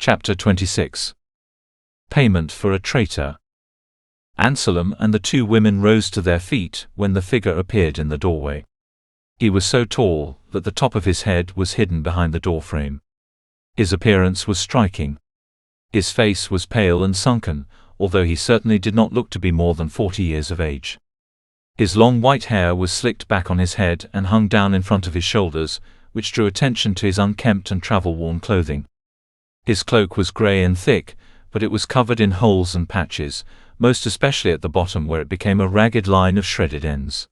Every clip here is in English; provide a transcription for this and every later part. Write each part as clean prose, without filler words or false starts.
Chapter 26. Payment for a traitor. Anselm and the two women rose to their feet when the figure appeared in the doorway. He was so tall that the top of his head was hidden behind the doorframe. His appearance was striking. His face was pale and sunken, although he certainly did not look to be more than 40 years of age. His long white hair was slicked back on his head and hung down in front of his shoulders, which drew attention to his unkempt and travel-worn clothing. His cloak was grey and thick, but it was covered in holes and patches, most especially at the bottom where it became a ragged line of shredded ends.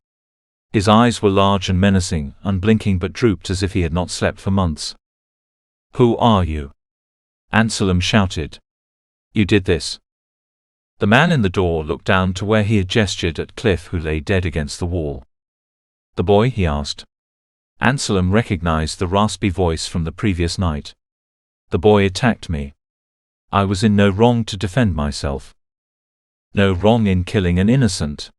His eyes were large and menacing, unblinking but drooped as if he had not slept for months. "Who are you?" Anselm shouted. "You did this." The man in the door looked down to where he had gestured at Cliff, who lay dead against the wall. "The boy?" he asked. Anselm recognized the raspy voice from the previous night. "The boy attacked me. I was in no wrong to defend myself." "No wrong in killing an innocent?"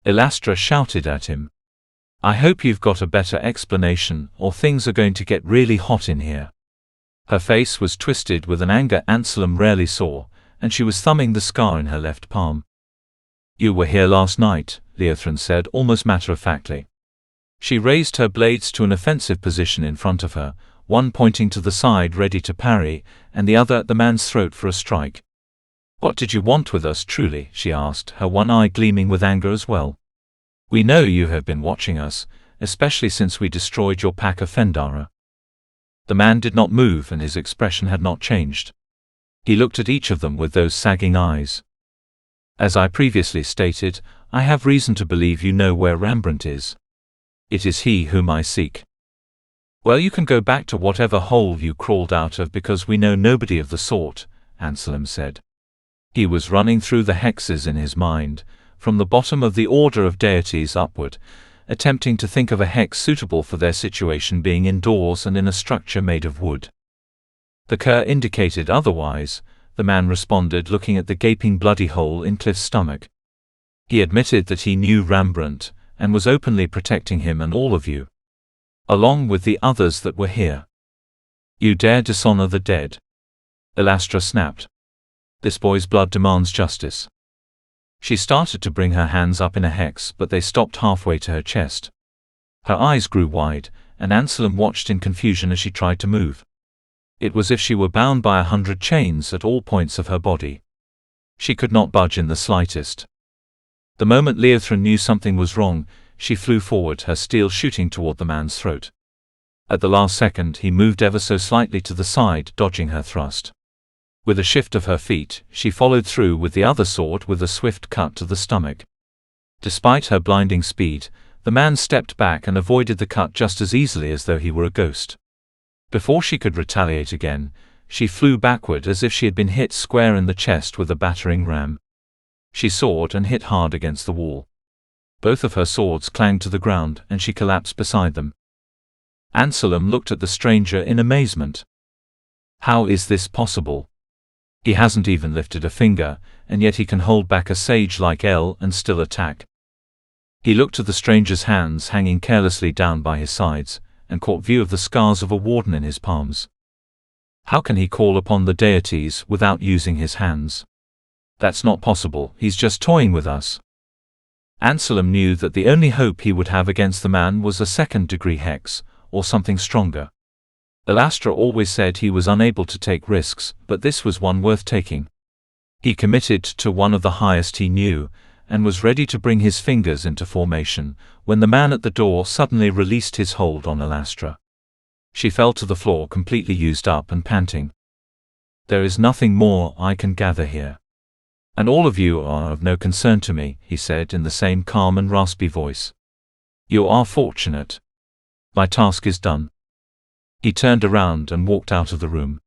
Elastra shouted at him. "I hope you've got a better explanation, or things are going to get really hot in here." Her face was twisted with an anger Anselm rarely saw, and she was thumbing the scar in her left palm. "You were here last night," Leothran said almost matter-of-factly. She raised her blades to an offensive position in front of her, one pointing to the side ready to parry, and the other at the man's throat for a strike. "What did you want with us, truly?" she asked, her one eye gleaming with anger as well. "We know you have been watching us, especially since we destroyed your pack of Fendara." The man did not move and his expression had not changed. He looked at each of them with those sagging eyes. "As I previously stated, I have reason to believe you know where Rembrandt is. It is he whom I seek." "Well, you can go back to whatever hole you crawled out of because we know nobody of the sort," Anselm said. He was running through the hexes in his mind, from the bottom of the order of deities upward, attempting to think of a hex suitable for their situation being indoors and in a structure made of wood. The cur indicated otherwise, the man responded, looking at the gaping bloody hole in Cliff's stomach. He admitted that he knew Rembrandt, and was openly protecting him and all of you, along with the others that were here. "You dare dishonor the dead?" Elastra snapped. "This boy's blood demands justice." She started to bring her hands up in a hex, but they stopped halfway to her chest. Her eyes grew wide, and Anselm watched in confusion as she tried to move. It was as if she were bound by 100 chains at all points of her body. She could not budge in the slightest. The moment Leothran knew something was wrong, she flew forward, her steel shooting toward the man's throat. At the last second he moved ever so slightly to the side, dodging her thrust. With a shift of her feet, she followed through with the other sword with a swift cut to the stomach. Despite her blinding speed, the man stepped back and avoided the cut just as easily as though he were a ghost. Before she could retaliate again, she flew backward as if she had been hit square in the chest with a battering ram. She soared and hit hard against the wall. Both of her swords clanged to the ground and she collapsed beside them. Anselm looked at the stranger in amazement. How is this possible? He hasn't even lifted a finger, and yet he can hold back a sage like Elle and still attack. He looked at the stranger's hands hanging carelessly down by his sides, and caught view of the scars of a warden in his palms. How can he call upon the deities without using his hands? That's not possible, he's just toying with us. Anselm knew that the only hope he would have against the man was a second-degree hex, or something stronger. Elastra always said he was unable to take risks, but this was one worth taking. He committed to one of the highest he knew, and was ready to bring his fingers into formation, when the man at the door suddenly released his hold on Elastra. She fell to the floor completely used up and panting. "There is nothing more I can gather here. And all of you are of no concern to me," he said in the same calm and raspy voice. "You are fortunate. My task is done." He turned around and walked out of the room.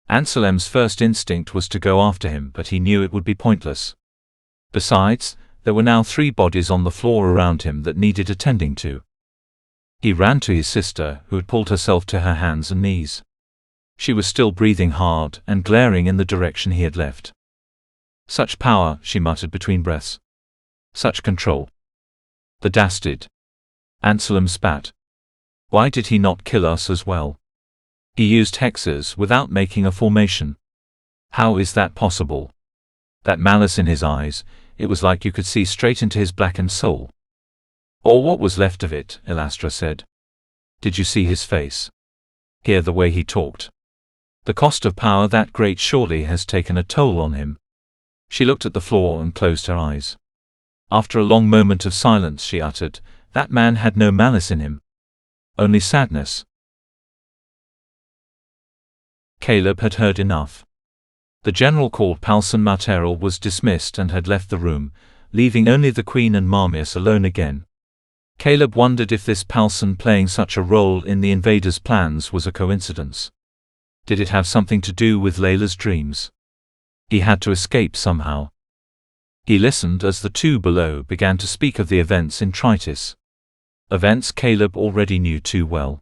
Anselm's first instinct was to go after him, but he knew it would be pointless. Besides, there were now 3 bodies on the floor around him that needed attending to. He ran to his sister, who had pulled herself to her hands and knees. She was still breathing hard and glaring in the direction he had left. "Such power," she muttered between breaths. "Such control. The dastard." Anselm spat. "Why did he not kill us as well?" He used hexes without making a formation. How is that possible? That malice in his eyes, it was like you could see straight into his blackened soul. Or what was left of it, Elastra said. Did you see his face? Hear the way he talked? The cost of power that great surely has taken a toll on him. She looked at the floor and closed her eyes. After a long moment of silence she uttered, that man had no malice in him. Only sadness. Caleb had heard enough. The general called Palson Marterel was dismissed and had left the room, leaving only the Queen and Marmius alone again. Caleb wondered if this Palson playing such a role in the invaders' plans was a coincidence. Did it have something to do with Layla's dreams? He had to escape somehow. He listened as the two below began to speak of the events in Tritis. Events Caleb already knew too well.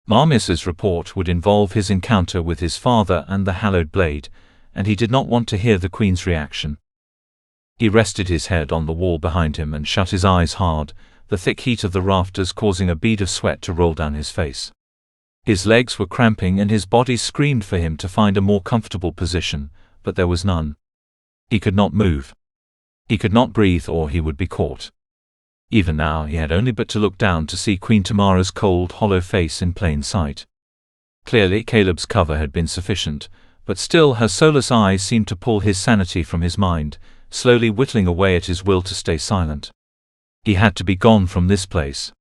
Marmius's report would involve his encounter with his father and the hallowed blade, and he did not want to hear the Queen's reaction. He rested his head on the wall behind him and shut his eyes hard, the thick heat of the rafters causing a bead of sweat to roll down his face. His legs were cramping and his body screamed for him to find a more comfortable position, but there was none. He could not move. He could not breathe or he would be caught. Even now he had only but to look down to see Queen Tamara's cold, hollow face in plain sight. Clearly Caleb's cover had been sufficient, but still her soulless eyes seemed to pull his sanity from his mind, slowly whittling away at his will to stay silent. He had to be gone from this place.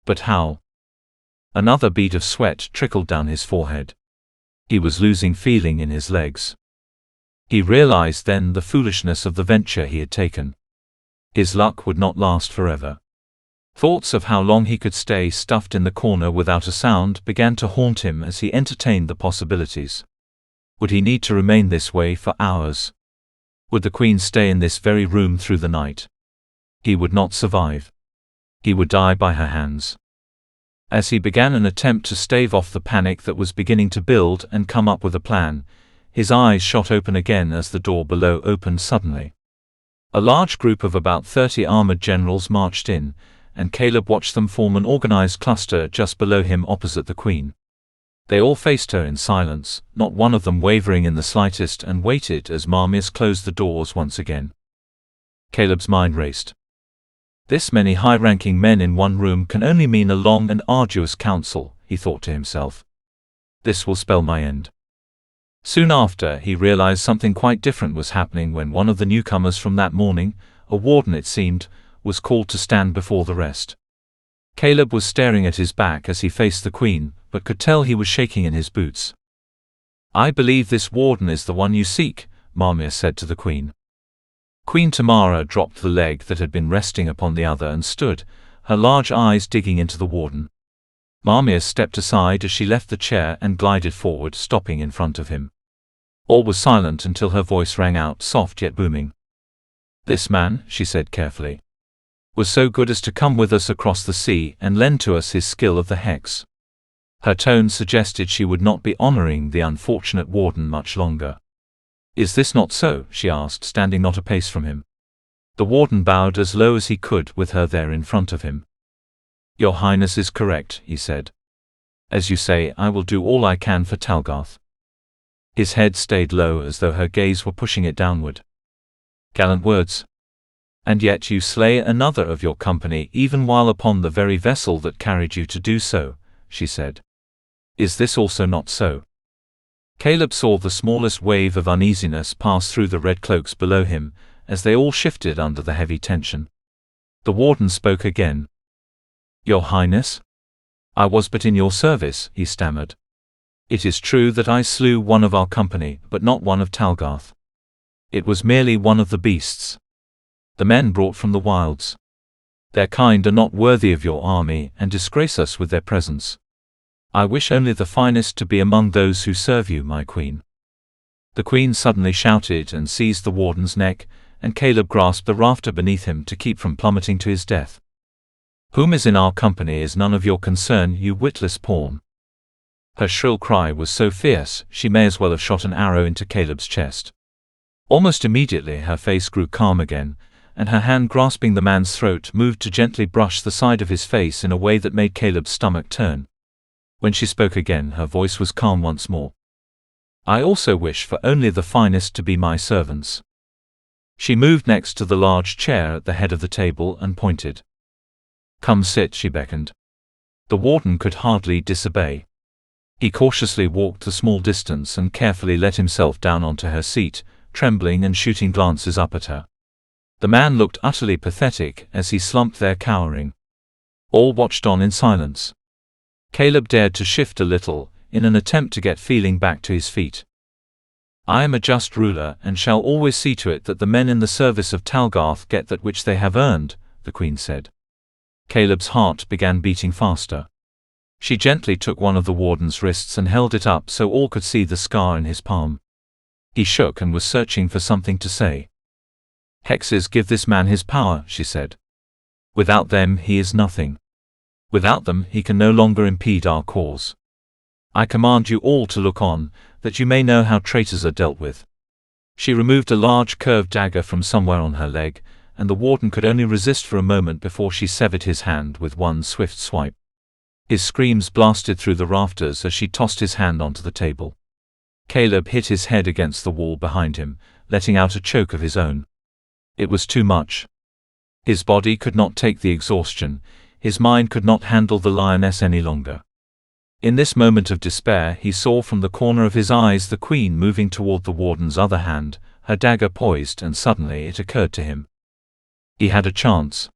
But how? Another bead of sweat trickled down his forehead. He was losing feeling in his legs. He realized then the foolishness of the venture he had taken. His luck would not last forever. Thoughts of how long he could stay stuffed in the corner without a sound began to haunt him as he entertained the possibilities. Would he need to remain this way for hours? Would the Queen stay in this very room through the night? He would not survive. He would die by her hands. As he began an attempt to stave off the panic that was beginning to build and come up with a plan, his eyes shot open again as the door below opened suddenly. A large group of about 30 armored generals marched in, and Caleb watched them form an organized cluster just below him opposite the Queen. They all faced her in silence, not one of them wavering in the slightest, and waited as Marmius closed the doors once again. Caleb's mind raced. This many high-ranking men in one room can only mean a long and arduous council, he thought to himself. This will spell my end. Soon after, he realized something quite different was happening when one of the newcomers from that morning, a warden it seemed, was called to stand before the rest. Caleb was staring at his back as he faced the Queen, but could tell he was shaking in his boots. I believe this warden is the one you seek, Marmius said to the Queen. Queen Tamara dropped the leg that had been resting upon the other and stood, her large eyes digging into the warden. Marmius stepped aside as she left the chair and glided forward, stopping in front of him. All was silent until her voice rang out, soft yet booming. This man, she said carefully, was so good as to come with us across the sea and lend to us his skill of the hex. Her tone suggested she would not be honoring the unfortunate warden much longer. Is this not so? She asked, standing not a pace from him. The warden bowed as low as he could with her there in front of him. Your Highness is correct, he said. As you say, I will do all I can for Talgarth. His head stayed low as though her gaze were pushing it downward. Gallant words. And yet you slay another of your company even while upon the very vessel that carried you to do so, she said. Is this also not so? Caleb saw the smallest wave of uneasiness pass through the red cloaks below him, as they all shifted under the heavy tension. The warden spoke again. Your Highness? I was but in your service, he stammered. It is true that I slew one of our company, but not one of Talgarth. It was merely one of the beasts. The men brought from the wilds. Their kind are not worthy of your army and disgrace us with their presence. I wish only the finest to be among those who serve you, my Queen. The Queen suddenly shouted and seized the warden's neck, and Caleb grasped the rafter beneath him to keep from plummeting to his death. Whom is in our company is none of your concern, you witless pawn. Her shrill cry was so fierce, she may as well have shot an arrow into Caleb's chest. Almost immediately her face grew calm again, and her hand grasping the man's throat moved to gently brush the side of his face in a way that made Caleb's stomach turn. When she spoke again, her voice was calm once more. I also wish for only the finest to be my servants. She moved next to the large chair at the head of the table and pointed. Come sit, she beckoned. The warden could hardly disobey. He cautiously walked the small distance and carefully let himself down onto her seat, trembling and shooting glances up at her. The man looked utterly pathetic as he slumped there cowering. All watched on in silence. Caleb dared to shift a little, in an attempt to get feeling back to his feet. I am a just ruler and shall always see to it that the men in the service of Talgarth get that which they have earned, the queen said. Caleb's heart began beating faster. She gently took one of the warden's wrists and held it up so all could see the scar in his palm. He shook and was searching for something to say. Hexes give this man his power, she said. Without them he is nothing. Without them he can no longer impede our cause. I command you all to look on, that you may know how traitors are dealt with. She removed a large curved dagger from somewhere on her leg, and the warden could only resist for a moment before she severed his hand with one swift swipe. His screams blasted through the rafters as she tossed his hand onto the table. Caleb hit his head against the wall behind him, letting out a choke of his own. It was too much. His body could not take the exhaustion, his mind could not handle the lioness any longer. In this moment of despair he saw from the corner of his eyes the queen moving toward the warden's other hand, her dagger poised, and suddenly it occurred to him. He had a chance.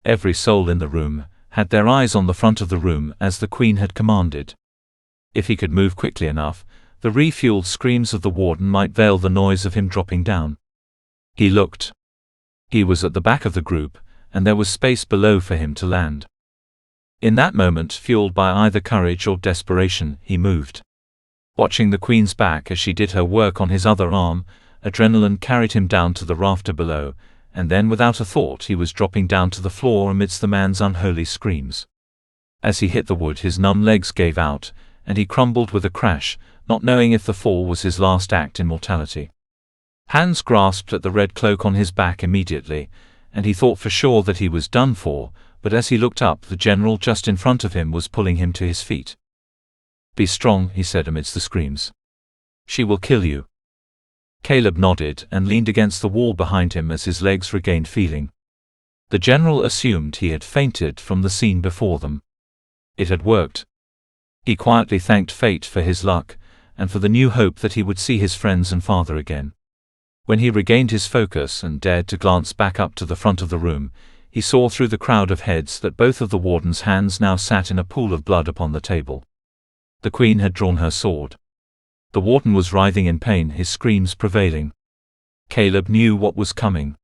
Every soul in the room had their eyes on the front of the room as the queen had commanded. If he could move quickly enough, the refueled screams of the warden might veil the noise of him dropping down. He looked. He was at the back of the group, and there was space below for him to land. In that moment, fueled by either courage or desperation, he moved. Watching the queen's back as she did her work on his other arm, adrenaline carried him down to the rafter below, and then without a thought he was dropping down to the floor amidst the man's unholy screams. As he hit the wood his numb legs gave out, and he crumbled with a crash, not knowing if the fall was his last act in mortality. Hans grasped at the red cloak on his back immediately, and he thought for sure that he was done for, but as he looked up the general just in front of him was pulling him to his feet. Be strong, he said amidst the screams. She will kill you. Caleb nodded and leaned against the wall behind him as his legs regained feeling. The general assumed he had fainted from the scene before them. It had worked. He quietly thanked fate for his luck, and for the new hope that he would see his friends and father again. When he regained his focus and dared to glance back up to the front of the room, he saw through the crowd of heads that both of the warden's hands now sat in a pool of blood upon the table. The queen had drawn her sword. The warden was writhing in pain, his screams prevailing. Caleb knew what was coming.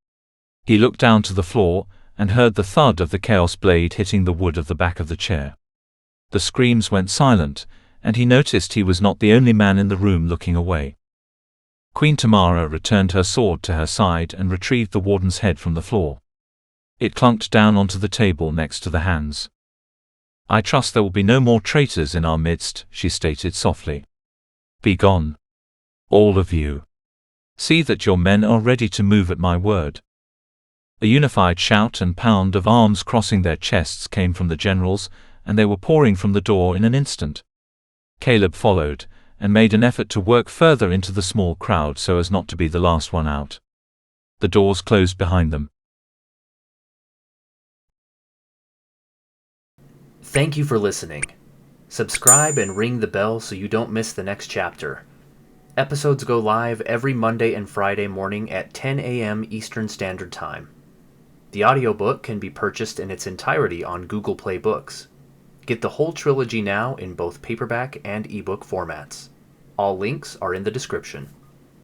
He looked down to the floor, and heard the thud of the chaos blade hitting the wood of the back of the chair. The screams went silent, and he noticed he was not the only man in the room looking away. Queen Tamara returned her sword to her side and retrieved the warden's head from the floor. It clunked down onto the table next to the hands. I trust there will be no more traitors in our midst, she stated softly. Be gone. All of you. See that your men are ready to move at my word. A unified shout and pound of arms crossing their chests came from the generals, and they were pouring from the door in an instant. Caleb followed, and made an effort to work further into the small crowd so as not to be the last one out. The doors closed behind them. Thank you for listening. Subscribe and ring the bell so you don't miss the next chapter. Episodes go live every Monday and Friday morning at 10 a.m. Eastern Standard Time. The audiobook can be purchased in its entirety on Google Play Books. Get the whole trilogy now in both paperback and ebook formats. All links are in the description.